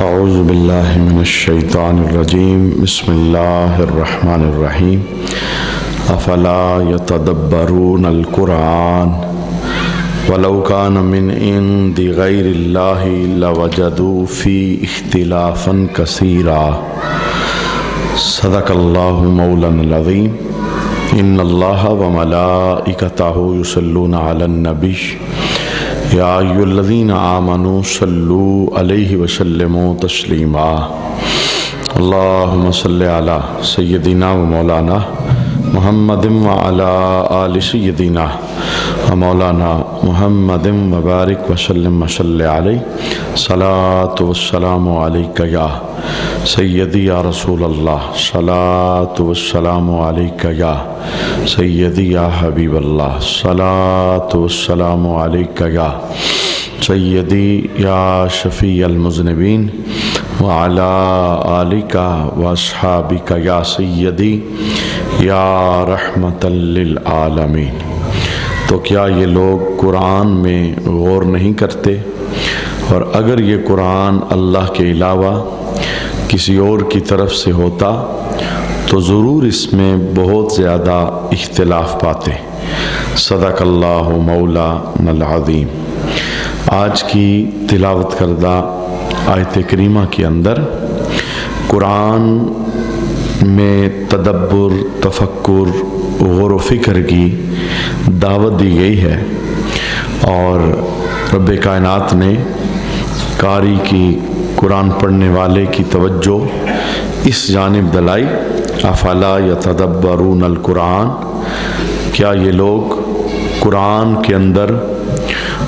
اعوذ باللہ من الشیطان الرجیم بسم اللہ الرحمن الرحیم افلا یتدبرون القرآن ولو کان من عند غیر اللہ لوجدوا فیہ اختلافا کثیرا صدق اللہ مولانا العظیم ان اللہ وملائکتہ یصلون علی النبی یا ایھا الذین آمنوا صلوا علیہ وسلموا تسلیما اللہم صلی علی سیدنا و مولانا محمد وعلی آل سیدنا و مولانا محمد وبارک وسلم وصلی علیہ صلاۃ والسلام علیک یا سیدی یا رسول اللہ صلاۃ والسلام علیک یا سیدی یا حبیب اللہ صلاۃ والسلام علیک یا سیدی یا شفیع المذنبین وعلی آلک واصحابک یا سیدی یا رحمۃ للعالمین۔ تو کیا یہ لوگ قرآن میں غور نہیں کرتے؟ اور اگر یہ قرآن اللہ کے علاوہ کسی اور کی طرف سے ہوتا تو ضرور اس میں بہت زیادہ اختلاف پاتے۔ صدق اللہ مولانا العظیم۔ آج کی تلاوت کردہ آیت کریمہ کے اندر قرآن میں تدبر، تفکر، غور و فکر کی دعوت دی گئی ہے، اور رب کائنات نے قاری کی، قرآن پڑھنے والے کی توجہ اس جانب دلائی، افلا یتدبرون القرآن، کیا یہ لوگ قرآن کے اندر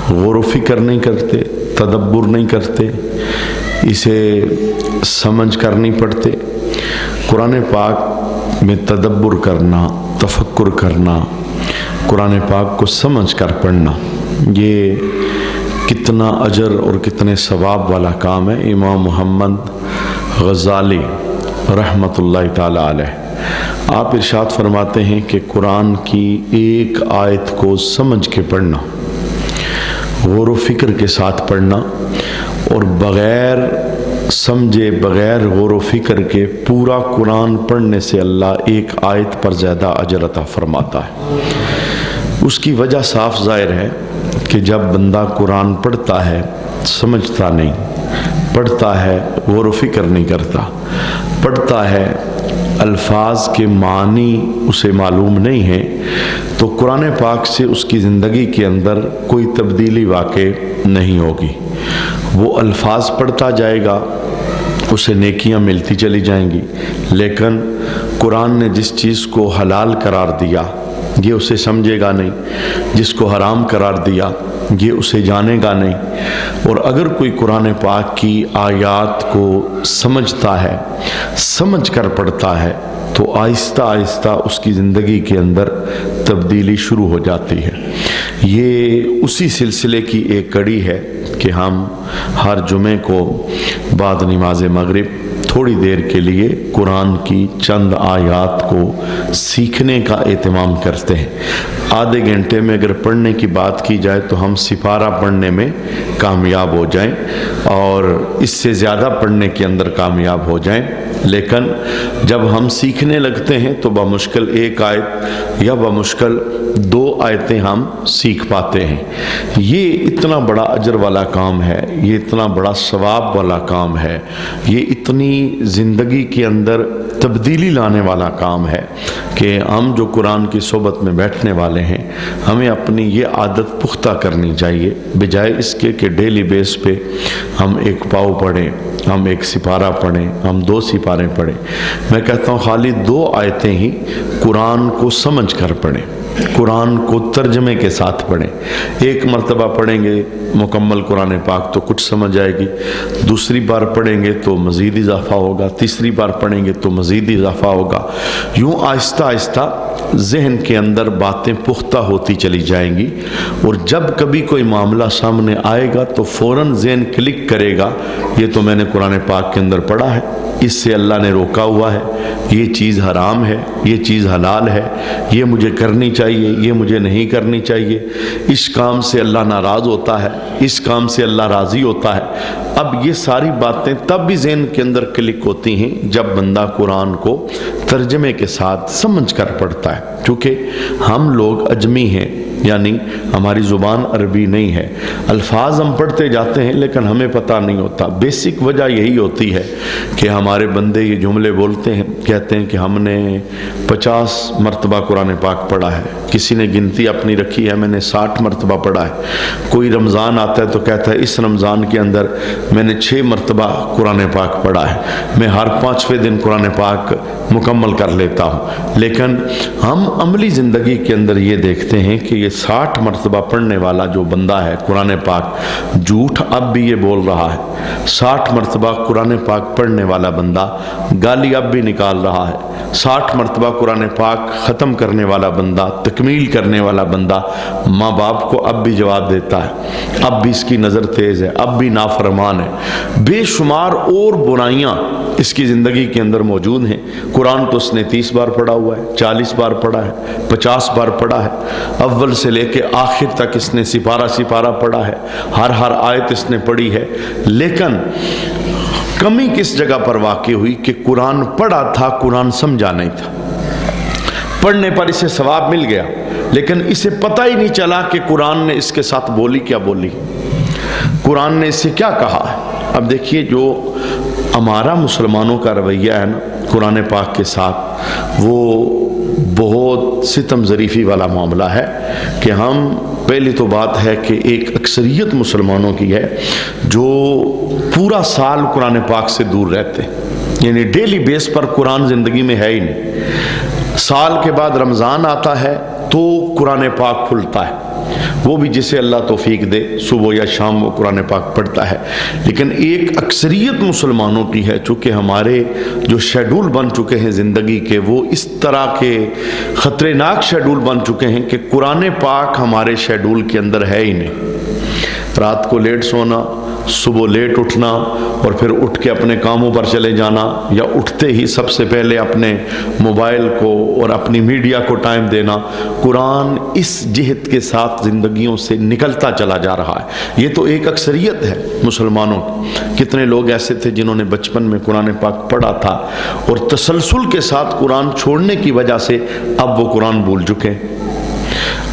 غور و فکر نہیں کرتے، تدبر نہیں کرتے، اسے سمجھ کر نہیں پڑھتے؟ قرآن پاک میں تدبر کرنا، تفکر کرنا، قرآن پاک کو سمجھ کر پڑھنا، یہ کتنا اجر اور کتنے ثواب والا کام ہے۔ امام محمد غزالی رحمۃ اللہ تعالی علیہ آپ ارشاد فرماتے ہیں کہ قرآن کی ایک آیت کو سمجھ کے پڑھنا، غور و فکر کے ساتھ پڑھنا، اور بغیر سمجھے، بغیر غور و فکر کے پورا قرآن پڑھنے سے اللہ ایک آیت پر زیادہ اجر عطا فرماتا ہے۔ اس کی وجہ صاف ظاہر ہے کہ جب بندہ قرآن پڑھتا ہے سمجھتا نہیں، پڑھتا ہے غور و فکر نہیں کرتا، پڑھتا ہے الفاظ کے معنی اسے معلوم نہیں ہے، تو قرآن پاک سے اس کی زندگی کے اندر کوئی تبدیلی واقع نہیں ہوگی۔ وہ الفاظ پڑھتا جائے گا، اسے نیکیاں ملتی چلی جائیں گی، لیکن قرآن نے جس چیز کو حلال قرار دیا یہ اسے سمجھے گا نہیں، جس کو حرام قرار دیا یہ اسے جانے گا نہیں۔ اور اگر کوئی قرآن پاک کی آیات کو سمجھتا ہے، سمجھ کر پڑھتا ہے، تو آہستہ آہستہ اس کی زندگی کے اندر تبدیلی شروع ہو جاتی ہے۔ یہ اسی سلسلے کی ایک کڑی ہے کہ ہم ہر جمعے کو بعد نماز مغرب تھوڑی دیر کے لیے قرآن کی چند آیات کو سیکھنے کا اہتمام کرتے ہیں۔ آدھے گھنٹے میں اگر پڑھنے کی بات کی جائے تو ہم سپارہ پڑھنے میں کامیاب ہو جائیں، اور اس سے زیادہ پڑھنے کے اندر کامیاب ہو جائیں، لیکن جب ہم سیکھنے لگتے ہیں تو بمشکل ایک آیت یا بمشکل دو آیتیں ہم سیکھ پاتے ہیں۔ یہ اتنا بڑا اجر والا کام ہے، یہ اتنا بڑا ثواب والا کام ہے، یہ اتنی زندگی کے اندر تبدیلی لانے والا کام ہے کہ ہم جو قرآن کی صحبت میں بیٹھنے والے ہیں ہمیں اپنی یہ عادت پختہ کرنی چاہیے، بجائے اس کے کہ ڈیلی بیس پہ ہم ایک پاؤ پڑھیں، ہم ایک سپارہ پڑھیں، ہم دو سپارے پڑھیں۔ میں کہتا ہوں خالی دو آیتیں ہی قرآن کو سمجھ کر پڑھیں، قرآن کو ترجمے کے ساتھ پڑھیں۔ ایک مرتبہ پڑھیں گے مکمل قرآن پاک تو کچھ سمجھ آئے گی، دوسری بار پڑھیں گے تو مزید اضافہ ہوگا، تیسری بار پڑھیں گے تو مزید اضافہ ہوگا۔ یوں آہستہ آہستہ ذہن کے اندر باتیں پختہ ہوتی چلی جائیں گی، اور جب کبھی کوئی معاملہ سامنے آئے گا تو فوراً ذہن کلک کرے گا، یہ تو میں نے قرآن پاک کے اندر پڑھا ہے، اس سے اللہ نے روکا ہوا ہے، یہ چیز حرام ہے، یہ چیز حلال ہے، یہ مجھے کرنی چاہیے، یہ مجھے نہیں کرنی چاہیے، اس کام سے اللہ ناراض ہوتا ہے، اس کام سے اللہ راضی ہوتا ہے۔ اب یہ ساری باتیں تب بھی ذہن کے اندر کلک ہوتی ہیں جب بندہ قرآن کو ترجمے کے ساتھ سمجھ کر پڑھتا ہے، کیونکہ ہم لوگ اجمی ہیں، یعنی ہماری زبان عربی نہیں ہے، الفاظ ہم پڑھتے جاتے ہیں لیکن ہمیں پتہ نہیں ہوتا۔ بیسک وجہ یہی ہوتی ہے کہ ہمارے بندے یہ جملے بولتے ہیں، کہتے ہیں کہ ہم نے 50 مرتبہ قرآن پاک پڑھا ہے، کسی نے گنتی اپنی رکھی ہے میں نے 60 مرتبہ پڑھا ہے، کوئی رمضان آتا ہے تو کہتا ہے اس رمضان کے اندر میں نے 6 مرتبہ قرآن پاک پڑھا ہے، میں ہر 5ویں دن قرآن پاک مکمل کر لیتا ہوں۔ لیکن ہم عملی زندگی کے اندر یہ دیکھتے ہیں کہ یہ 60 مرتبہ پڑھنے والا جو بندہ ہے قرآن پاک جھوٹ اب بھی یہ بول رہا ہے، 60 مرتبہ قرآن پاک پڑھنے والا بندہ گالی اب بھی نکال رہا ہے، 60 مرتبہ قرآن پاک ختم کرنے والا بندہ، تکمیل کرنے والا بندہ ماں باپ کو اب بھی جواب دیتا ہے، اب بھی اس کی نظر تیز ہے، اب بھی نافرمان ہے، بے شمار اور برائیاں اس کی زندگی کے اندر موجود ہیں۔ قرآن تو اس نے 30 بار پڑھا ہوا ہے، 40 بار پڑھا ہے، 50 بار پڑھا ہے، اول سے لے کے آخر تک اس نے سپارہ سپارہ پڑھا ہے، ہر آیت اس نے پڑھی ہے، لیکن کمی کس جگہ پر واقع ہوئی کہ قرآن پڑھا تھا، قرآن سمجھا نہیں تھا۔ پڑھنے پر اسے ثواب مل گیا لیکن اسے پتہ ہی نہیں چلا کہ قرآن نے اس کے ساتھ بولی کیا بولی، قرآن نے اس سے کیا کہا ہے۔ اب دیکھیے جو ہمارا مسلمانوں کا رویہ ہے نا قرآن پاک کے ساتھ، وہ بہت ستم ظریفی والا معاملہ ہے کہ ہم، پہلی تو بات ہے کہ ایک اکثریت مسلمانوں کی ہے جو پورا سال قرآن پاک سے دور رہتے ہیں، یعنی ڈیلی بیس پر قرآن زندگی میں ہے ہی نہیں، سال کے بعد رمضان آتا ہے تو قرآن پاک کھلتا ہے، وہ بھی جسے اللہ توفیق دے صبح یا شام وہ قرآن پاک پڑھتا ہے۔ لیکن ایک اکثریت مسلمانوں کی ہے، چونکہ ہمارے جو شیڈول بن چکے ہیں زندگی کے، وہ اس طرح کے خطرناک شیڈول بن چکے ہیں کہ قرآن پاک ہمارے شیڈول کے اندر ہے ہی نہیں۔ رات کو لیٹ سونا، صبح لیٹ اٹھنا اور پھر اٹھ کے اپنے کاموں پر چلے جانا، یا اٹھتے ہی سب سے پہلے اپنے موبائل کو اور اپنی میڈیا کو ٹائم دینا، قرآن اس جہت کے ساتھ زندگیوں سے نکلتا چلا جا رہا ہے۔ یہ تو ایک اکثریت ہے مسلمانوں کی۔ کتنے لوگ ایسے تھے جنہوں نے بچپن میں قرآن پاک پڑھا تھا اور تسلسل کے ساتھ قرآن چھوڑنے کی وجہ سے اب وہ قرآن بھول چکے ہیں،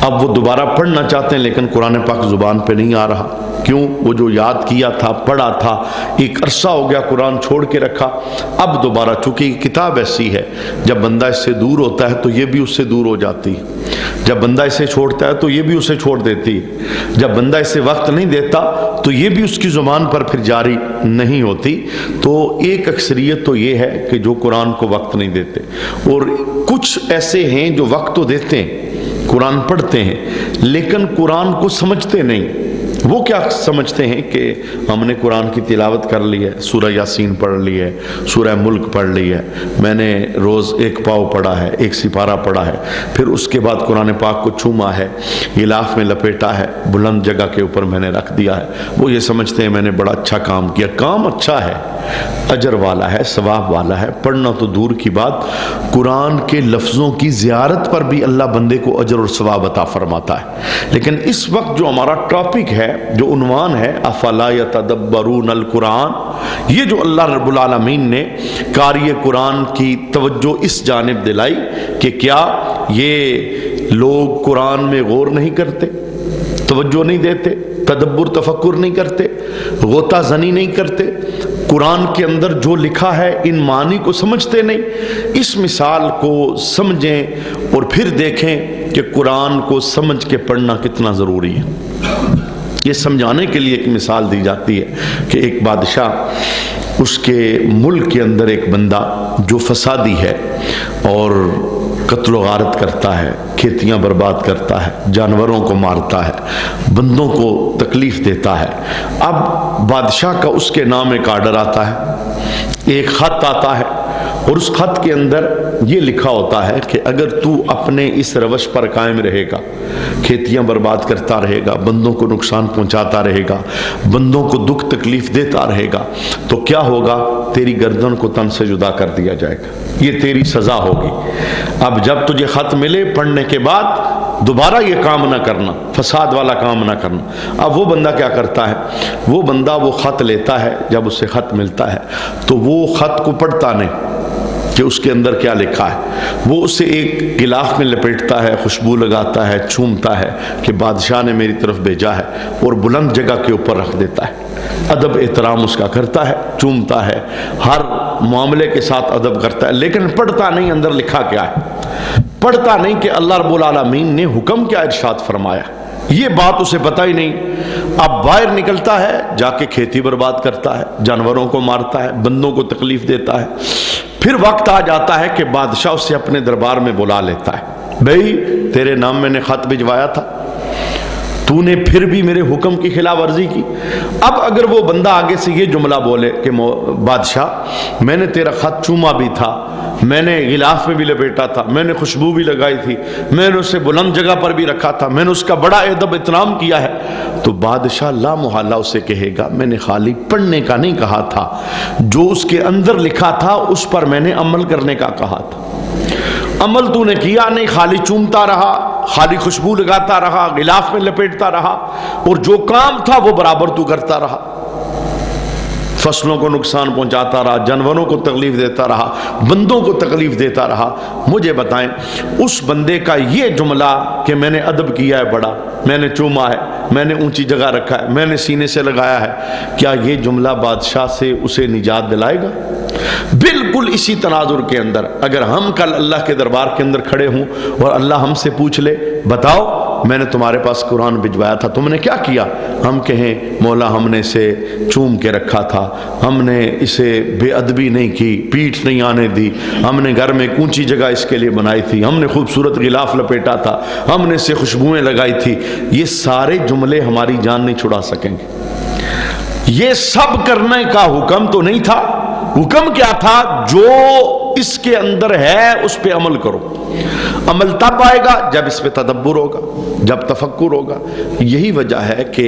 اب وہ دوبارہ پڑھنا چاہتے ہیں لیکن قرآن پاک زبان پہ نہیں آ رہا۔ کیوں؟ وہ جو یاد کیا تھا، پڑھا تھا، ایک عرصہ ہو گیا قرآن چھوڑ کے رکھا، اب دوبارہ، چونکہ یہ کتاب ایسی ہے جب بندہ اس سے دور ہوتا ہے تو یہ بھی اس سے دور ہو جاتی ہے، جب بندہ اسے چھوڑتا ہے تو یہ بھی اسے چھوڑ دیتی ہے، جب بندہ اسے وقت نہیں دیتا تو یہ بھی اس کی زبان پر پھر جاری نہیں ہوتی۔ تو ایک اکثریت تو یہ ہے کہ جو قرآن کو وقت نہیں دیتے، اور کچھ ایسے ہیں جو وقت تو دیتے ہیں، قرآن پڑھتے ہیں لیکن قرآن کو سمجھتے نہیں۔ وہ کیا سمجھتے ہیں کہ ہم نے قرآن کی تلاوت کر لی ہے، سورہ یاسین پڑھ لی ہے، سورہ ملک پڑھ لی ہے، میں نے روز 1 پاؤ پڑھا ہے، 1 سپارہ پڑھا ہے، پھر اس کے بعد قرآن پاک کو چھوما ہے، غلاف میں لپیٹا ہے، بلند جگہ کے اوپر میں نے رکھ دیا ہے۔ وہ یہ سمجھتے ہیں میں نے بڑا اچھا کام کیا۔ کام اچھا ہے، اجر والا ہے، ثواب والا ہے، پڑھنا تو دور کی بات، قرآن کے لفظوں کی زیارت پر بھی اللہ بندے کو اجر اور ثواب عطا فرماتا ہے۔ لیکن اس وقت جو ہمارا ٹاپک ہے، جو عنوان ہے افلا یتدبرون القرآن، یہ جو اللہ رب العالمین نے قاری قرآن کی توجہ اس جانب دلائی کہ کیا یہ لوگ قرآن میں غور نہیں کرتے، توجہ نہیں دیتے، تدبر تفکر نہیں کرتے، غوطہ زنی نہیں کرتے، قرآن کے اندر جو لکھا ہے ان معنی کو سمجھتے نہیں۔ اس مثال کو سمجھیں اور پھر دیکھیں کہ قرآن کو سمجھ کے پڑھنا کتنا ضروری ہے۔ یہ سمجھانے کے لیے ایک مثال دی جاتی ہے کہ ایک بادشاہ، اس کے ملک کے اندر ایک بندہ جو فسادی ہے اور قتل و غارت کرتا ہے، کھیتیاں برباد کرتا ہے، جانوروں کو مارتا ہے، بندوں کو تکلیف دیتا ہے۔ اب بادشاہ کا اس کے نام ایک آرڈر آتا ہے، ایک خط آتا ہے، اور اس خط کے اندر یہ لکھا ہوتا ہے کہ اگر تو اپنے اس روش پر قائم رہے گا، کھیتیاں برباد کرتا رہے گا، بندوں کو نقصان پہنچاتا رہے گا، بندوں کو دکھ تکلیف دیتا رہے گا، تو کیا ہوگا؟ تیری گردن کو تن سے جدا کر دیا جائے گا، یہ تیری سزا ہوگی۔ اب جب تجھے خط ملے، پڑھنے کے بعد دوبارہ یہ کام نہ کرنا، فساد والا کام نہ کرنا۔ اب وہ بندہ کیا کرتا ہے؟ وہ بندہ وہ خط لیتا ہے، جب اسے خط ملتا ہے تو وہ خط کو پڑھتا نہیں کہ اس کے اندر کیا لکھا ہے، وہ اسے ایک غلاف میں لپیٹتا ہے، خوشبو لگاتا ہے، چومتا ہے کہ بادشاہ نے میری طرف بھیجا ہے، اور بلند جگہ کے اوپر رکھ دیتا ہے۔ ادب احترام اس کا کرتا ہے، چومتا ہے، ہر معاملے کے ساتھ ادب کرتا ہے، لیکن پڑھتا نہیں اندر لکھا کیا ہے، پڑھتا نہیں کہ اللہ رب العالمین نے حکم کیا ارشاد فرمایا، یہ بات اسے پتہ ہی نہیں۔ اب باہر نکلتا ہے، جا کے کھیتی برباد کرتا ہے، جانوروں کو مارتا ہے، بندوں کو تکلیف دیتا ہے۔ پھر وقت آ جاتا ہے کہ بادشاہ اسے اپنے دربار میں بلا لیتا ہے، بھئی تیرے نام میں نے خط بھجوایا تھا، تو نے پھر بھی میرے حکم کی خلاف ورزی کی۔ اب اگر وہ بندہ آگے سے یہ جملہ بولے کہ بادشاہ میں نے تیرا خط چوما بھی تھا، میں نے غلاف میں بھی لپیٹا تھا، میں نے خوشبو بھی لگائی تھی، میں نے اسے بلند جگہ پر بھی رکھا تھا، میں نے اس کا بڑا ادب احترام کیا ہے، تو بادشاہ لا محالہ اسے کہے گا میں نے خالی پڑھنے کا نہیں کہا تھا، جو اس کے اندر لکھا تھا اس پر میں نے عمل کرنے کا کہا تھا۔ عمل تو نے کیا نہیں، خالی چومتا رہا، خالی خوشبو لگاتا رہا، غلاف میں لپیٹتا رہا، اور جو کام تھا وہ برابر تو کرتا رہا، فصلوں کو نقصان پہنچاتا رہا، جانوروں کو تکلیف دیتا رہا، بندوں کو تکلیف دیتا رہا۔ مجھے بتائیں اس بندے کا یہ جملہ کہ میں نے ادب کیا ہے بڑا، میں نے چوما ہے، میں نے اونچی جگہ رکھا ہے، میں نے سینے سے لگایا ہے، کیا یہ جملہ بادشاہ سے اسے نجات دلائے گا؟ بالکل اسی تناظر کے اندر اگر ہم کل اللہ کے دربار کے اندر کھڑے ہوں اور اللہ ہم سے پوچھ لے بتاؤ میں نے تمہارے پاس قرآن بھجوایا تھا، تم نے کیا کیا؟ ہم کہیں مولا ہم نے اسے چوم کے رکھا تھا، ہم نے اسے بے ادبی نہیں کی، پیٹھ نہیں آنے دی، ہم نے گھر میں اونچی جگہ اس کے لیے بنائی تھی، ہم نے خوبصورت غلاف لپیٹا تھا، ہم نے اسے خوشبوئیں لگائی تھی۔ یہ سارے جملے ہماری جان نہیں چھڑا سکیں گے۔ یہ سب کرنے کا حکم تو نہیں تھا، حکم کیا تھا؟ جو اس کے اندر ہے اس پہ عمل کرو۔ عمل تب آئے گا جب اس پہ تدبر ہوگا، جب تفکر ہوگا۔ یہی وجہ ہے کہ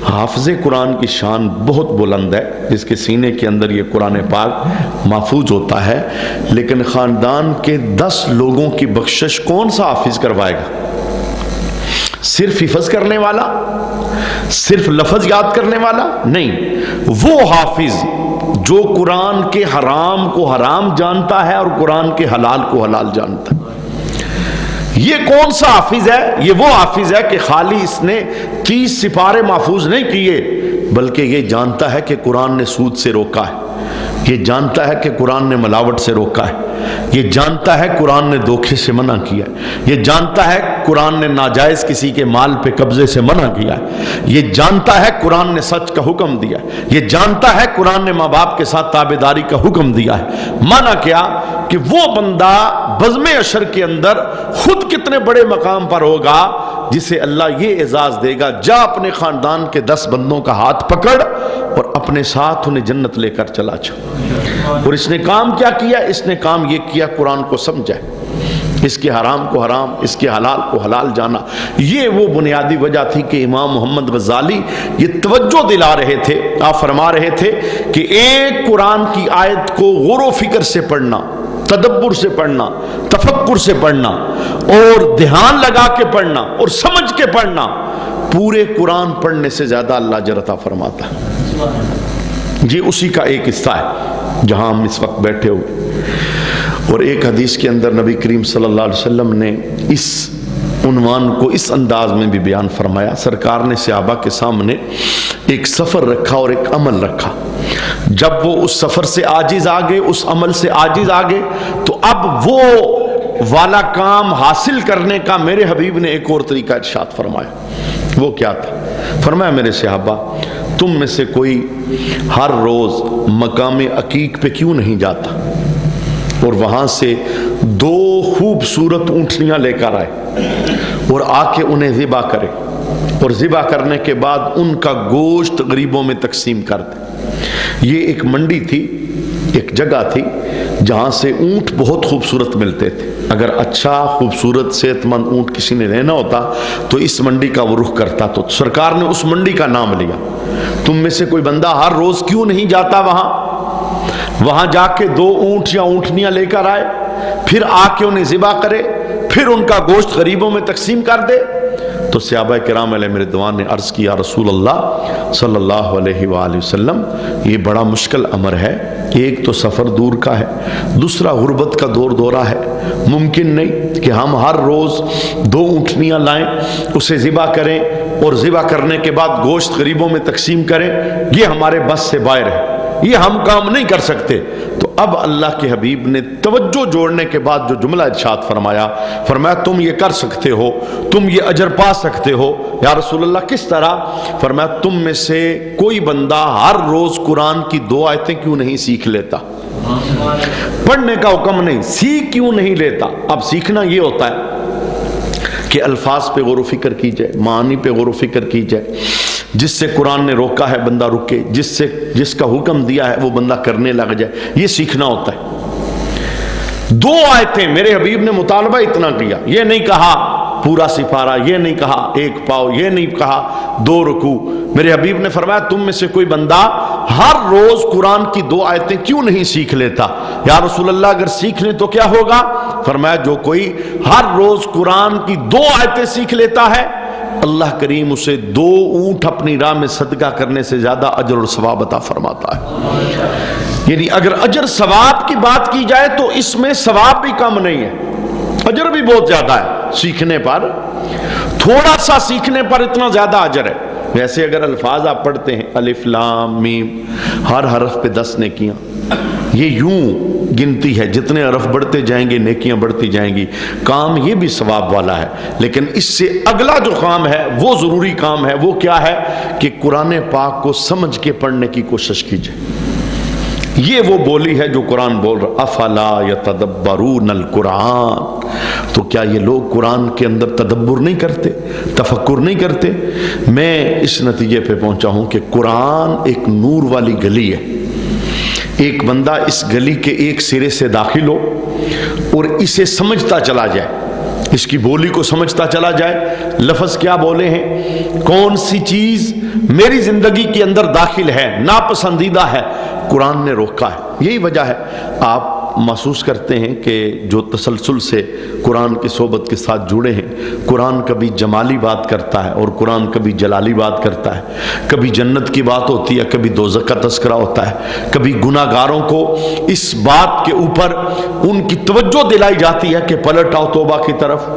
حافظ قرآن کی شان بہت بلند ہے، جس کے سینے کے اندر یہ قرآن پاک محفوظ ہوتا ہے، لیکن خاندان کے 10 لوگوں کی بخشش کون سا حافظ کروائے گا؟ صرف حفظ کرنے والا، صرف لفظ یاد کرنے والا نہیں، وہ حافظ جو قرآن کے حرام کو حرام جانتا ہے اور قرآن کے حلال کو حلال جانتا ہے۔ یہ کون سا حافظ ہے؟ یہ وہ حافظ ہے کہ خالی اس نے 30 سپارے محفوظ نہیں کیے، بلکہ یہ جانتا ہے کہ قرآن نے سود سے روکا ہے، یہ جانتا ہے کہ قرآن نے ملاوٹ سے روکا ہے، یہ جانتا ہے قرآن نے دھوکے سے منع کیا ہے، یہ جانتا ہے قرآن نے ناجائز کسی کے مال پہ قبضے سے منع کیا ہے، یہ جانتا ہے قرآن نے سچ کا حکم دیا ہے، یہ جانتا ہے قرآن نے ماں باپ کے ساتھ تابعداری کا حکم دیا ہے۔ منع کیا کہ وہ بندہ بزم عشر کے اندر خود کتنے بڑے مقام پر ہوگا، جسے اللہ یہ اعزاز دے گا جا اپنے خاندان کے 10 بندوں کا ہاتھ پکڑ اور اپنے ساتھ انہیں جنت لے کر چلا جا۔ اور اس نے کام کیا کیا؟ اس نے کام یہ کیا قرآن کو سمجھا، اس کے حرام کو حرام، اس کے حلال کو حلال جانا۔ یہ وہ بنیادی وجہ تھی کہ امام محمد غزالی یہ توجہ دلا رہے تھے، آپ فرما رہے تھے کہ ایک قرآن کی آیت کو غور و فکر سے پڑھنا، تدبر سے پڑھنا، تفکر سے پڑھنا اور دھیان لگا کے پڑھنا اور سمجھ کے پڑھنا، پورے قرآن پڑھنے سے زیادہ اللہ اجر عطا فرماتا ہے۔ یہ اسی کا ایک حصہ ہے جہاں ہم اس وقت بیٹھے ہوئے۔ اور ایک حدیث کے اندر نبی کریم صلی اللہ علیہ وسلم نے اس عنوان کو اس انداز میں بھی بیان فرمایا۔ سرکار نے صحابہ کے سامنے ایک سفر رکھا اور ایک عمل رکھا۔ جب وہ اس سفر سے عاجز آگے، اس عمل سے عاجز آگے، تو اب وہ والا کام حاصل کرنے کا میرے حبیب نے ایک اور طریقہ ارشاد فرمایا۔ وہ کیا تھا؟ فرمایا میرے صحابہ تم میں سے کوئی ہر روز مقام عقیق پہ کیوں نہیں جاتا اور وہاں سے 2 خوبصورت اونٹنیاں لے کر آئے اور آ کے انہیں ذبح کرے اور ذبح کرنے کے بعد ان کا گوشت غریبوں میں تقسیم کر دے۔ یہ ایک منڈی تھی، ایک جگہ تھی جہاں سے اونٹ بہت خوبصورت ملتے تھے. اگر اچھا خوبصورت صحت مند اونٹ کسی نے لینا ہوتا تو اس منڈی کا وہ رخ کرتا. تو سرکار نے اس منڈی کا نام لیا. تم میں سے کوئی بندہ ہر روز کیوں نہیں جاتا وہاں جا کے 2 اونٹ یا اونٹنیاں لے کر آئے, پھر آ کے انہیں ذبح کرے, پھر ان کا گوشت غریبوں میں تقسیم کر دے. تو صحابہ کرام علیہ رضوان نے عرض کیا رسول اللہ صلی اللہ علیہ وآلہ وسلم, یہ بڑا مشکل امر ہے. ایک تو سفر دور کا ہے, دوسرا غربت کا دور دورہ ہے. ممکن نہیں کہ ہم ہر روز 2 اونٹنیاں لائیں, اسے ذبح کریں اور ذبح کرنے کے بعد گوشت غریبوں میں تقسیم کریں. یہ ہمارے بس سے باہر ہے, یہ ہم کام نہیں کر سکتے. تو اب اللہ کے حبیب نے توجہ جوڑنے کے بعد جو جملہ ارشاد فرمایا تم یہ کر سکتے ہو, تم یہ اجر پا سکتے ہو. یا رسول اللہ کس طرح؟ فرمایا تم میں سے کوئی بندہ ہر روز قرآن کی 2 آیتیں کیوں نہیں سیکھ لیتا؟ پڑھنے کا حکم نہیں, سیکھ کیوں نہیں لیتا؟ اب سیکھنا یہ ہوتا ہے کہ الفاظ پہ غور و فکر کی جائے, معانی پہ غور و فکر کی جائے. جس سے قرآن نے روکا ہے بندہ رکے, جس کا حکم دیا ہے وہ بندہ کرنے لگ جائے. یہ سیکھنا ہوتا ہے. 2 آیتیں میرے حبیب نے مطالبہ اتنا کیا, یہ نہیں کہا پورا سپارہ, یہ نہیں کہا 1 پاؤ, یہ نہیں کہا 2 رکوع. میرے حبیب نے فرمایا تم میں سے کوئی بندہ ہر روز قرآن کی 2 آیتیں کیوں نہیں سیکھ لیتا؟ یا رسول اللہ اگر سیکھ لیں تو کیا ہوگا؟ فرمایا جو کوئی ہر روز قرآن کی 2 آیتیں سیکھ لیتا ہے اللہ کریم اسے 2 اونٹ اپنی راہ میں صدقہ کرنے سے زیادہ اجر اور ثواب عطا فرماتا ہے. یعنی اگر اجر ثواب کی بات کی جائے تو اس میں ثواب بھی کم نہیں ہے, اجر بھی بہت زیادہ ہے. سیکھنے پر, تھوڑا سا سیکھنے پر اتنا زیادہ اجر ہے. ویسے اگر الفاظ آپ پڑھتے ہیں الف لام میم, ہر حرف پہ 10 نیکیاں, یہ یوں گنتی ہے, جتنے حرف بڑھتے جائیں گے نیکیاں بڑھتی جائیں گی. کام یہ بھی ثواب والا ہے, لیکن اس سے اگلا جو کام ہے وہ ضروری کام ہے. وہ کیا ہے کہ قرآن پاک کو سمجھ کے پڑھنے کی کوشش کیجئے. یہ وہ بولی ہے جو قرآن بول رہا, افلا یتدبرون القرآن, تو کیا یہ لوگ قرآن کے اندر تدبر نہیں کرتے, تفکر نہیں کرتے؟ میں اس نتیجے پہ پہنچا ہوں کہ قرآن ایک نور والی گلی ہے. ایک بندہ اس گلی کے ایک سرے سے داخل ہو اور اسے سمجھتا چلا جائے, اس کی بولی کو سمجھتا چلا جائے, لفظ کیا بولے ہیں, کون سی چیز میری زندگی کے اندر داخل ہے, ناپسندیدہ ہے, قرآن نے روکا ہے. یہی وجہ ہے آپ محسوس کرتے ہیں کہ جو تسلسل سے قرآن کی صحبت کے ساتھ جڑے ہیں, قرآن کبھی جمالی بات کرتا ہے اور قرآن کبھی جلالی بات کرتا ہے. کبھی جنت کی بات ہوتی ہے, کبھی دوزخ کا تذکرہ ہوتا ہے, کبھی گناہ گاروں کو اس بات کے اوپر ان کی توجہ دلائی جاتی ہے کہ پلٹ آؤ توبہ کی طرف,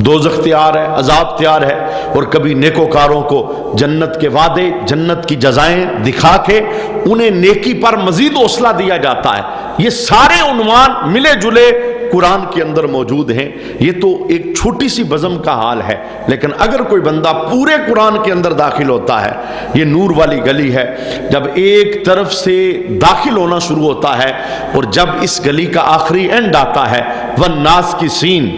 دوزخ تیار ہے, عذاب تیار ہے, اور کبھی نیکوکاروں کو جنت کے وعدے, جنت کی جزائیں دکھا کے انہیں نیکی پر مزید حوصلہ دیا جاتا ہے. یہ سارے عنوان ملے جلے قرآن کے اندر موجود ہیں. یہ تو ایک چھوٹی سی بزم کا حال ہے, لیکن اگر کوئی بندہ پورے قرآن کے اندر داخل ہوتا ہے, یہ نور والی گلی ہے. جب ایک طرف سے داخل ہونا شروع ہوتا ہے اور جب اس گلی کا آخری اینڈ آتا ہے والناس کی سین,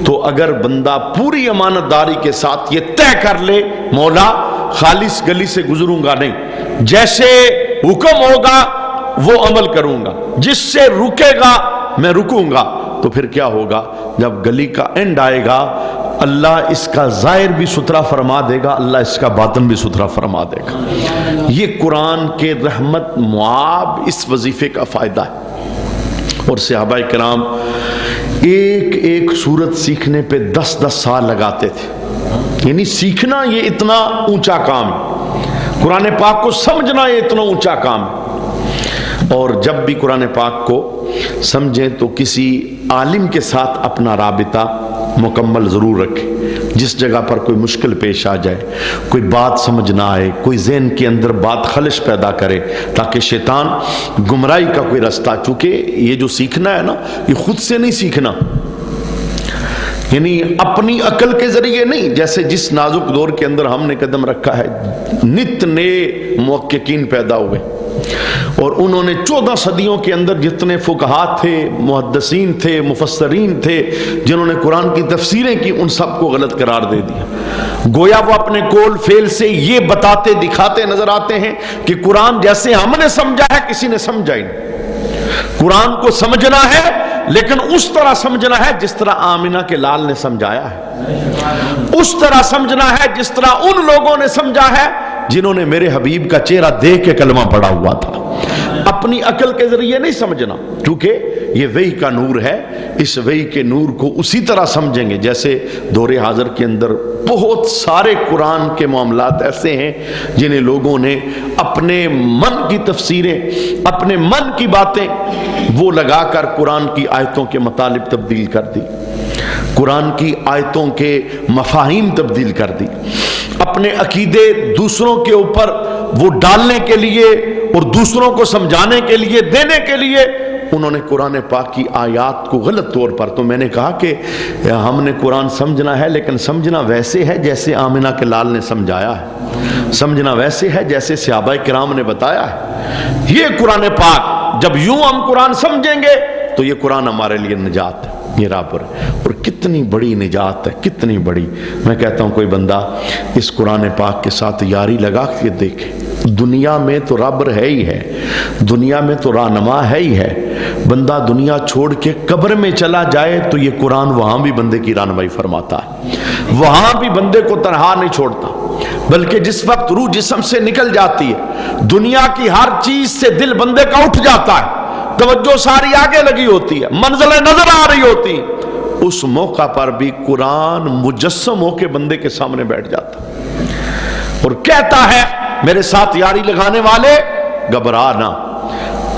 تو اگر بندہ پوری امانت داری کے ساتھ یہ طے کر لے مولا خالص گلی سے گزروں گا نہیں, جیسے حکم ہوگا وہ عمل کروں گا, جس سے رکے گا میں رکوں گا, تو پھر کیا ہوگا؟ جب گلی کا اینڈ آئے گا اللہ اس کا ظاہر بھی ستھرا فرما دے گا, اللہ اس کا باطن بھی ستھرا فرما دے گا. یہ قرآن کے رحمت معاب اس وظیفے کا فائدہ ہے. اور صحابہ کرام ایک ایک سورت سیکھنے پہ 10-10 سال لگاتے تھے. یعنی سیکھنا یہ اتنا اونچا کام ہے, قرآن پاک کو سمجھنا یہ اتنا اونچا کام ہے. اور جب بھی قرآن پاک کو سمجھیں تو کسی عالم کے ساتھ اپنا رابطہ مکمل ضرور رکھیں. جس جگہ پر کوئی مشکل پیش آ جائے, کوئی بات سمجھ نہ آئے, کوئی ذہن کے اندر بات خلش پیدا کرے, تاکہ شیطان گمراہی کا کوئی رستہ, چونکہ یہ جو سیکھنا ہے نا یہ خود سے نہیں سیکھنا, یعنی اپنی عقل کے ذریعے نہیں. جیسے جس نازک دور کے اندر ہم نے قدم رکھا ہے, نت نئے محققین پیدا ہوئے اور انہوں نے 14 صدیوں کے اندر جتنے فقہاء تھے, محدثین تھے, مفسرین تھے, جنہوں نے قرآن کی تفسیریں کی, ان سب کو غلط قرار دے دیا. گویا وہ اپنے قول فعل سے یہ بتاتے دکھاتے نظر آتے ہیں کہ قرآن جیسے ہم نے سمجھا ہے کسی نے سمجھا ہی نہیں. قرآن کو سمجھنا ہے لیکن اس طرح سمجھنا ہے جس طرح آمنہ کے لال نے سمجھایا ہے، اس طرح سمجھنا ہے جس طرح ان لوگوں نے سمجھا ہے جنہوں نے میرے حبیب کا چہرہ دیکھ کے کلمہ پڑھا ہوا تھا۔ اپنی عقل کے ذریعے نہیں سمجھنا، کیونکہ یہ وحی کا نور ہے، اس وحی کے نور کو اسی طرح سمجھیں گے جیسے دور حاضر کے اندر بہت سارے قرآن کے معاملات ایسے ہیں جنہیں لوگوں نے اپنے من کی تفسیریں، اپنے من کی باتیں وہ لگا کر قرآن کی آیتوں کے مطالب تبدیل کر دی، قرآن کی آیتوں کے مفاہیم تبدیل کر دی، اپنے عقیدے دوسروں کے اوپر وہ ڈالنے کے لیے اور دوسروں کو سمجھانے کے لیے، دینے کے لیے انہوں نے قرآن پاک کی آیات کو غلط طور پر، تو میں نے کہا کہ ہم نے قرآن سمجھنا ہے لیکن سمجھنا ویسے ہے جیسے آمنہ کے لال نے سمجھایا ہے، سمجھنا ویسے ہے جیسے صحابہ کرام نے بتایا ہے۔ یہ قرآن پاک جب یوں ہم قرآن سمجھیں گے تو یہ قرآن ہمارے لیے نجات ہے، یہ راہ پر ہے، اور کتنی بڑی نجات ہے، کتنی بڑی۔ میں کہتا ہوں کوئی بندہ اس قرآن پاک کے ساتھ یاری لگا کے دیکھے، دنیا میں تو رب ہے ہی ہے، دنیا میں تو رہنما ہے ہی ہے، بندہ دنیا چھوڑ کے قبر میں چلا جائے تو یہ قرآن وہاں بھی بندے کی رہنمائی فرماتا ہے، وہاں بھی بندے کو تنہا نہیں چھوڑتا، بلکہ جس وقت روح جسم سے نکل جاتی ہے، دنیا کی ہر چیز سے دل بندے کا اٹھ جاتا ہے، توجہ ساری آگے لگی ہوتی ہے، منزلیں نظر آ رہی ہوتی ہیں، اس موقع پر بھی قرآن مجسم ہو کے بندے کے سامنے بیٹھ جاتا اور کہتا ہے میرے ساتھ یاری لگانے والے گھبرا نہ،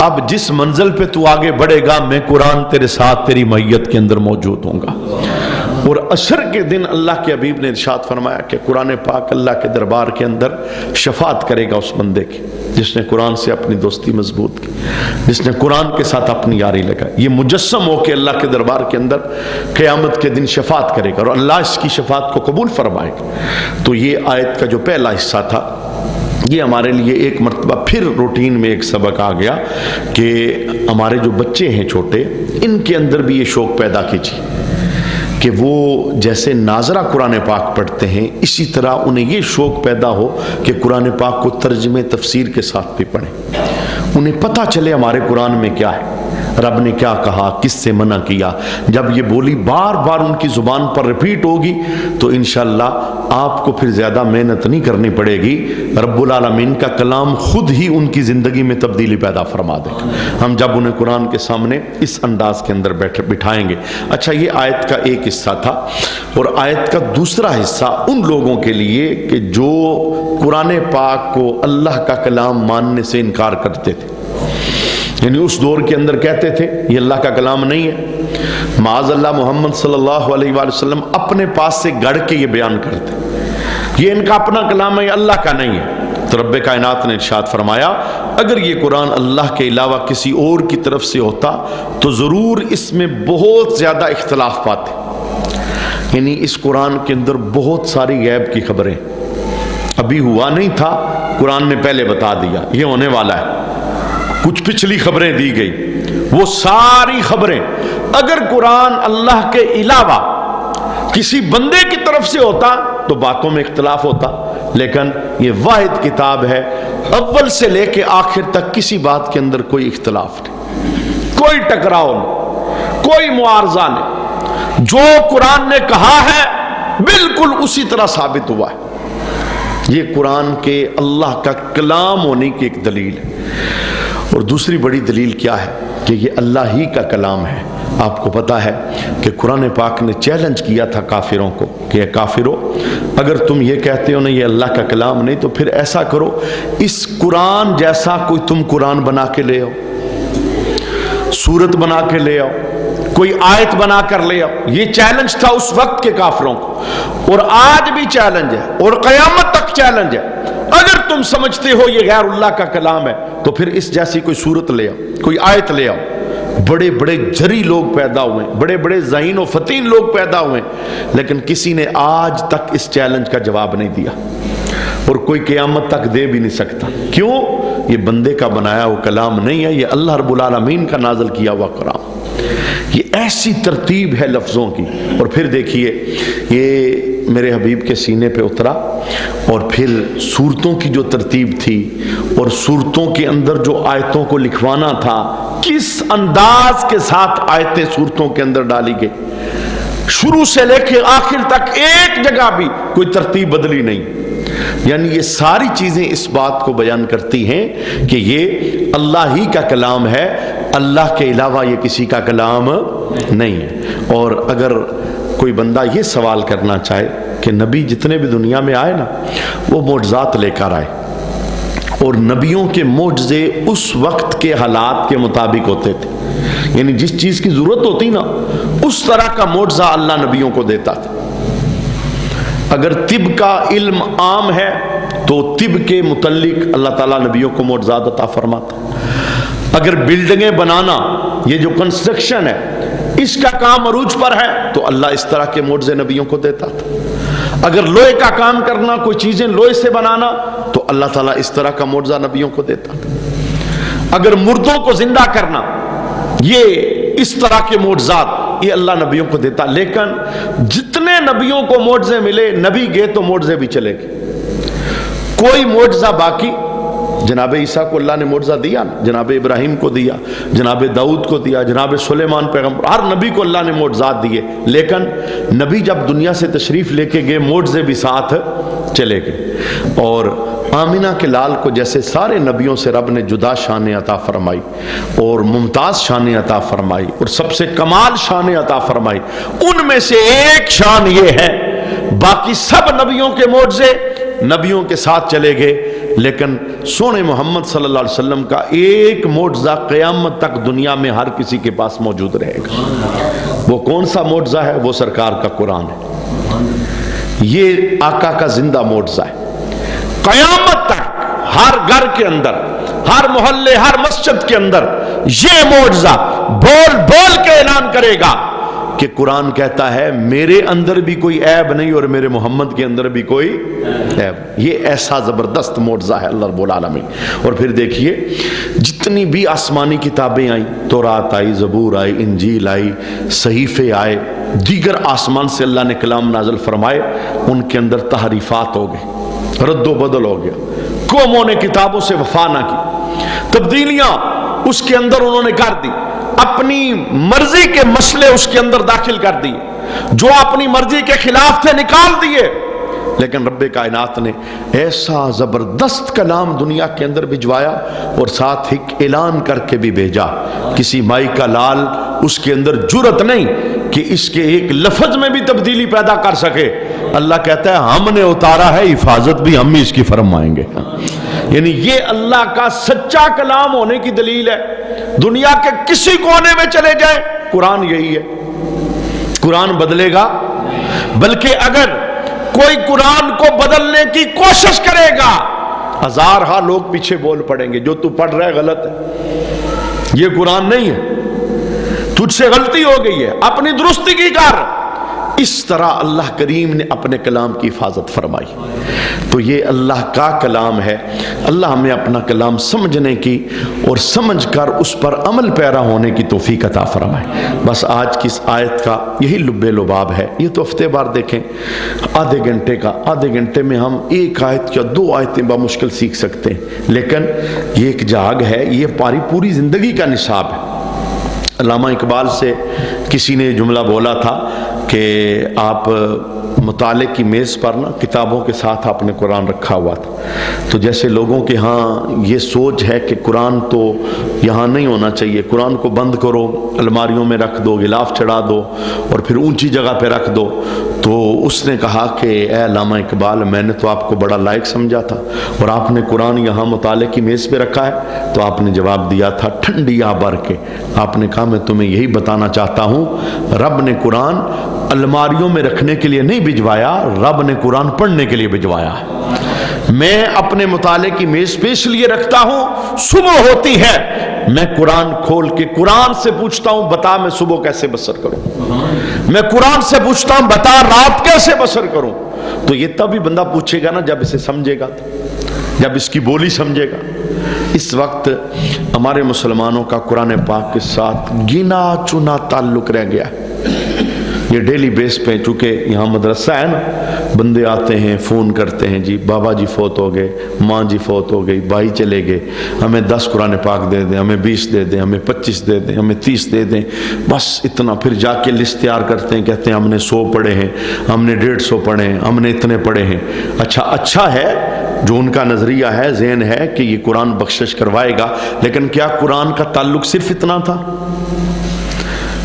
اب جس منزل پہ تو آگے بڑھے گا میں قرآن تیرے ساتھ تیری معیت کے اندر موجود ہوں گا۔ اور عشر کے دن اللہ کے حبیب نے ارشاد فرمایا کہ قرآن پاک اللہ کے دربار کے اندر شفاعت کرے گا اس بندے کی جس نے قرآن سے اپنی دوستی مضبوط کی، جس نے قرآن کے ساتھ اپنی یاری لگائی، یہ مجسم ہو کے اللہ کے دربار کے اندر قیامت کے دن شفاعت کرے گا اور اللہ اس کی شفاعت کو قبول فرمائے گا۔ تو یہ آیت کا جو پہلا حصہ تھا یہ ہمارے لیے ایک مرتبہ پھر روٹین میں ایک سبق آ گیا کہ ہمارے جو بچے ہیں چھوٹے، ان کے اندر بھی یہ شوق پیدا کیجیے کہ وہ جیسے ناظرہ قرآن پاک پڑھتے ہیں اسی طرح انہیں یہ شوق پیدا ہو کہ قرآن پاک کو ترجمے تفسیر کے ساتھ بھی پڑھیں، انہیں پتہ چلے ہمارے قرآن میں کیا ہے، رب نے کیا کہا، کس سے منع کیا۔ جب یہ بولی بار بار ان کی زبان پر ریپیٹ ہوگی تو انشاءاللہ آپ کو پھر زیادہ محنت نہیں کرنی پڑے گی، رب العالمین کا کلام خود ہی ان کی زندگی میں تبدیلی پیدا فرما دے گا ہم جب انہیں قرآن کے سامنے اس انداز کے اندر بٹھائیں گے۔ اچھا، یہ آیت کا ایک حصہ تھا، اور آیت کا دوسرا حصہ ان لوگوں کے لیے کہ جو قرآن پاک کو اللہ کا کلام ماننے سے انکار کرتے تھے، یعنی اس دور کے اندر کہتے تھے یہ اللہ کا کلام نہیں ہے، معاذ اللہ محمد صلی اللہ علیہ وآلہ وسلم اپنے پاس سے گڑھ کے یہ بیان کرتے یہ ان کا اپنا کلام ہے، یہ اللہ کا نہیں ہے۔ تو رب کائنات نے ارشاد فرمایا اگر یہ قرآن اللہ کے علاوہ کسی اور کی طرف سے ہوتا تو ضرور اس میں بہت زیادہ اختلاف پاتے، یعنی اس قرآن کے اندر بہت ساری غیب کی خبریں، ابھی ہوا نہیں تھا قرآن نے پہلے بتا دیا یہ ہونے والا ہے، کچھ پچھلی خبریں دی گئی، وہ ساری خبریں اگر قرآن اللہ کے علاوہ کسی بندے کی طرف سے ہوتا تو باتوں میں اختلاف ہوتا، لیکن یہ واحد کتاب ہے، اول سے لے کے آخر تک کسی بات کے اندر کوئی اختلاف نہیں، کوئی ٹکراؤ نہیں، کوئی معارضہ نہیں، جو قرآن نے کہا ہے بالکل اسی طرح ثابت ہوا ہے۔ یہ قرآن کے اللہ کا کلام ہونے کی ایک دلیل ہے۔ اور دوسری بڑی دلیل کیا ہے کہ یہ اللہ ہی کا کلام ہے۔ آپ کو پتا ہے کہ قرآن پاک نے چیلنج کیا تھا کافروں کو کہ اے کافرو، اگر تم یہ کہتے ہو نا یہ اللہ کا کلام نہیں تو پھر ایسا کرو اس قرآن جیسا کوئی تم قرآن بنا کے لے آؤ، سورت بنا کے لے آؤ، کوئی آیت بنا کر لے آؤ۔ یہ چیلنج تھا اس وقت کے کافروں کو، اور آج بھی چیلنج ہے اور قیامت تک چیلنج ہے۔ اگر تم سمجھتے ہو یہ غیر اللہ کا کلام ہے تو پھر اس جیسی کوئی سورت لے آؤ، کوئی آیت لے آؤ۔ بڑے بڑے جری لوگ پیدا ہوئے، بڑے بڑے ذہین و فتین لوگ پیدا ہوئے، لیکن کسی نے آج تک اس چیلنج کا جواب نہیں دیا، اور کوئی قیامت تک دے بھی نہیں سکتا۔ کیوں؟ یہ بندے کا بنایا ہوا کلام نہیں ہے، یہ اللہ رب العالمین کا نازل کیا ہوا کلام۔ یہ ایسی ترتیب ہے لفظوں کی۔ اور پھر دیکھیے یہ میرے حبیب کے سینے پہ اترا، اور پھر صورتوں کی جو ترتیب تھی اور صورتوں کے اندر جو آیتوں کو لکھوانا تھا، کس انداز کے ساتھ آیتیں صورتوں کے اندر ڈالی گئی، شروع سے لے کے آخر تک ایک جگہ بھی کوئی ترتیب بدلی نہیں۔ یعنی یہ ساری چیزیں اس بات کو بیان کرتی ہیں کہ یہ اللہ ہی کا کلام ہے، اللہ کے علاوہ یہ کسی کا کلام نہیں ہے۔ اور اگر کوئی بندہ یہ سوال کرنا چاہے کہ نبی جتنے بھی دنیا میں آئے نا، وہ معجزات لے کر آئے، اور نبیوں کے معجزے اس وقت کے حالات کے مطابق ہوتے تھے، یعنی جس چیز کی ضرورت ہوتی نا اس طرح کا معجزہ اللہ نبیوں کو دیتا تھا۔ اگر طب کا علم عام ہے تو طب کے متعلق اللہ تعالیٰ نبیوں کو معجزات عطا فرماتا۔ اگر بلڈنگیں بنانا، یہ جو کنسٹرکشن ہے، اس کا کام عروج پر ہے تو اللہ اس طرح کے معجزے نبیوں کو دیتا تھا۔ اگر لوہے کا کام کرنا، کوئی چیزیں لوہے سے بنانا، تو اللہ تعالیٰ اس طرح کا معجزہ نبیوں کو دیتا تھا۔ اگر مردوں کو زندہ کرنا، یہ اس طرح کے معجزات یہ اللہ نبیوں کو دیتا۔ لیکن جتنے نبیوں کو معجزے ملے، نبی گئے تو معجزے بھی چلے گئے، کوئی معجزہ باقی۔ جناب عیسیٰ کو اللہ نے معجزہ دیا، جناب ابراہیم کو دیا، جناب داؤد کو دیا، جناب سلیمان پیغمبر، ہر نبی کو اللہ نے معجزات دیے، لیکن نبی جب دنیا سے تشریف لے کے گئے معجزے بھی ساتھ چلے گئے۔ اور آمینہ کے لال کو جیسے سارے نبیوں سے رب نے جدا شان عطا فرمائی اور ممتاز شان عطا فرمائی اور سب سے کمال شان عطا فرمائی، ان میں سے ایک شان یہ ہے، باقی سب نبیوں کے معجزے نبیوں کے ساتھ چلے گئے، لیکن سونے محمد صلی اللہ علیہ وسلم کا ایک معجزہ قیامت تک دنیا میں ہر کسی کے پاس موجود رہے گا۔ وہ کون سا معجزہ ہے؟ وہ سرکار کا قرآن ہے، یہ آقا کا زندہ معجزہ ہے۔ قیامت تک ہر گھر کے اندر، ہر محلے، ہر مسجد کے اندر یہ معجزہ بول بول کے اعلان کرے گا کہ قرآن کہتا ہے میرے اندر بھی کوئی عیب نہیں اور میرے محمد کے اندر بھی کوئی عیب۔ یہ ایسا زبردست معجزہ ہے اللہ رب العالمین۔ اور پھر دیکھیے جتنی بھی آسمانی کتابیں آئیں، تورات آئی، زبور آئی، انجیل آئی، صحیفے آئے، دیگر آسمان سے اللہ نے کلام نازل فرمائے، ان کے اندر تحریفات ہو گئے، رد و بدل ہو گیا، قوموں نے کتابوں سے وفا نہ کی، تبدیلیاں اس کے اندر انہوں نے کر دی، اپنی مرضی کے مسئلے اس کے اندر داخل کر دی، جو اپنی مرضی کے خلاف تھے نکال دیے۔ لیکن رب کائنات نے ایسا زبردست کلام دنیا کے اندر بھجوایا اور ساتھ ایک اعلان کر کے بھی بھیجا، کسی مائی کا لال اس کے اندر جرت نہیں کہ اس کے ایک لفظ میں بھی تبدیلی پیدا کر سکے۔ اللہ کہتا ہے ہم نے اتارا ہے، حفاظت بھی ہم ہی اس کی فرمائیں گے۔ یعنی یہ اللہ کا سچا کلام ہونے کی دلیل ہے۔ دنیا کے کسی کونے میں چلے جائیں، قرآن یہی ہے، قرآن بدلے گا، بلکہ اگر کوئی قرآن کو بدلنے کی کوشش کرے گا، ہزارہا لوگ پیچھے بول پڑیں گے، جو تو پڑھ رہا ہے غلط ہے، یہ قرآن نہیں ہے، تجھ سے غلطی ہو گئی ہے، اپنی درستی کی کر۔ اس طرح اللہ کریم نے اپنے کلام کی حفاظت فرمائی۔ تو یہ اللہ کا کلام ہے۔ اللہ ہمیں اپنا کلام سمجھنے کی اور سمجھ کر اس پر عمل پیرا ہونے کی توفیق عطا فرمائے۔ بس آج کی اس آیت کا یہی لب لباب ہے۔ یہ تو ہفتے بار دیکھیں، آدھے گھنٹے میں ہم ایک آیت یا دو آیتیں بمشکل سیکھ سکتے ہیں، لیکن یہ ایک جاگ ہے، یہ ہماری پوری زندگی کا نصاب ہے۔ علامہ اقبال سے کسی نے جملہ بولا تھا کہ آپ مطالعے کی میز پر نا کتابوں کے ساتھ آپ نے قرآن رکھا ہوا تھا، تو جیسے لوگوں کے ہاں یہ سوچ ہے کہ قرآن تو یہاں نہیں ہونا چاہیے، قرآن کو بند کرو، الماریوں میں رکھ دو، غلاف چڑھا دو اور پھر اونچی جگہ پہ رکھ دو۔ تو اس نے کہا کہ اے علامہ اقبال، میں نے تو آپ کو بڑا لائق سمجھا تھا اور آپ نے قرآن یہاں مطالعے کی میز پہ رکھا ہے۔ تو آپ نے جواب دیا تھا ٹھنڈی آ بھر کے، آپ نے کہا میں تمہیں یہی بتانا چاہتا ہوں، رب نے قرآن الماریوں میں رکھنے کے لیے نہیں بھجوایا، رب نے قرآن پڑھنے کے لیے بھجوایا ہے۔ میں اپنے مطالعے کی میز پہ اس لیے رکھتا ہوں، صبح ہوتی ہے میں قرآن کھول کے قرآن سے پوچھتا ہوں بتا میں صبح کیسے بسر کروں، میں قرآن سے پوچھتا ہوں بتا رات کیسے بسر کروں۔ تو یہ تب ہی بندہ پوچھے گا نا جب اسے سمجھے گا، جب اس کی بولی سمجھے گا۔ اس وقت ہمارے مسلمانوں کا قرآن پاک کے ساتھ گنا چنا تعلق رہ گیا ہے، یہ ڈیلی بیس پہ، چونکہ یہاں مدرسہ ہے نا، بندے آتے ہیں فون کرتے ہیں، جی بابا جی فوت ہو گئے، ماں جی فوت ہو گئی، بھائی چلے گئے، ہمیں 10 قرآن پاک دے دیں، ہمیں 20 دے دیں، ہمیں 25 دے دیں، ہمیں 30 دے دیں، بس اتنا. پھر جا کے لسٹ تیار کرتے ہیں، کہتے ہیں ہم نے 100 پڑھے ہیں، ہم نے 150 پڑھے ہیں، ہم نے اتنے پڑھے ہیں. اچھا ہے جو ان کا نظریہ ہے، ذہن ہے کہ یہ قرآن بخشش کروائے گا، لیکن کیا قرآن کا تعلق صرف اتنا تھا؟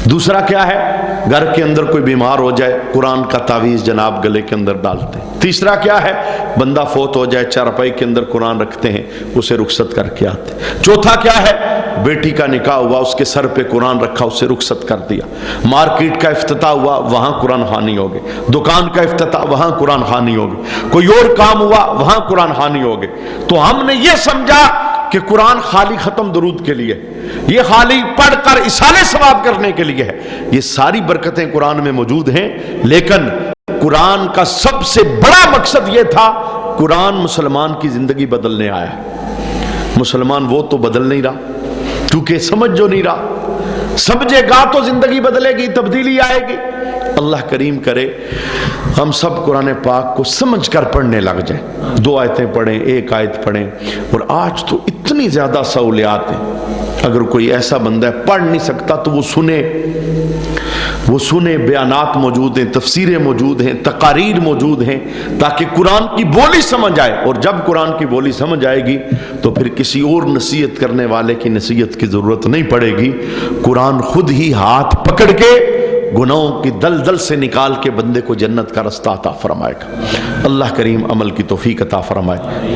دوسرا کیا ہے؟ گھر کے اندر کوئی بیمار ہو جائے، قرآن کا تعویذ جناب گلے کے اندر ڈالتے ہیں. تیسرا کیا ہے؟ بندہ فوت ہو جائے، چارپائی کے اندر قرآن رکھتے ہیں، اسے رخصت کر کے آتے. چوتھا کیا ہے؟ بیٹی کا نکاح ہوا، اس کے سر پہ قرآن رکھا، اسے رخصت کر دیا. مارکیٹ کا افتتاح ہوا، وہاں قرآن خوانی ہو گئے. دکان کا افتتاح، وہاں قرآن خوانی ہو گئی. کوئی اور کام ہوا، وہاں قرآن خوانی ہو گئی. تو ہم نے یہ سمجھا کہ قرآن خالی ختم درود کے لیے، یہ خالی پڑھ کر اصالے ثواب کرنے کے لیے ہے. یہ ساری برکتیں قرآن میں موجود ہیں، لیکن قرآن کا سب سے بڑا مقصد یہ تھا، قرآن مسلمان کی زندگی بدلنے آیا. مسلمان وہ تو بدل نہیں رہا، کیونکہ سمجھ جو نہیں رہا. سمجھے گا تو زندگی بدلے گی، تبدیلی آئے گی. اللہ کریم کرے ہم سب قرآن پاک کو سمجھ کر پڑھنے لگ جائیں. 2 آیتیں پڑھیں، 1 آیت پڑھیں. اور آج تو اتنی زیادہ سہولیات ہیں، اگر کوئی ایسا بندہ ہے پڑھ نہیں سکتا تو وہ سنے. بیانات موجود ہیں، تفسیریں موجود ہیں، تقاریر موجود ہیں، تاکہ قرآن کی بولی سمجھ آئے. اور جب قرآن کی بولی سمجھ آئے گی تو پھر کسی اور نصیحت کرنے والے کی نصیحت کی ضرورت نہیں پڑے گی. قرآن خود ہی ہاتھ پکڑ کے گناہوں کی دلدل سے نکال کے بندے کو جنت کا رستہ عطا فرمائے گا. اللہ کریم عمل کی توفیق عطا فرمائے.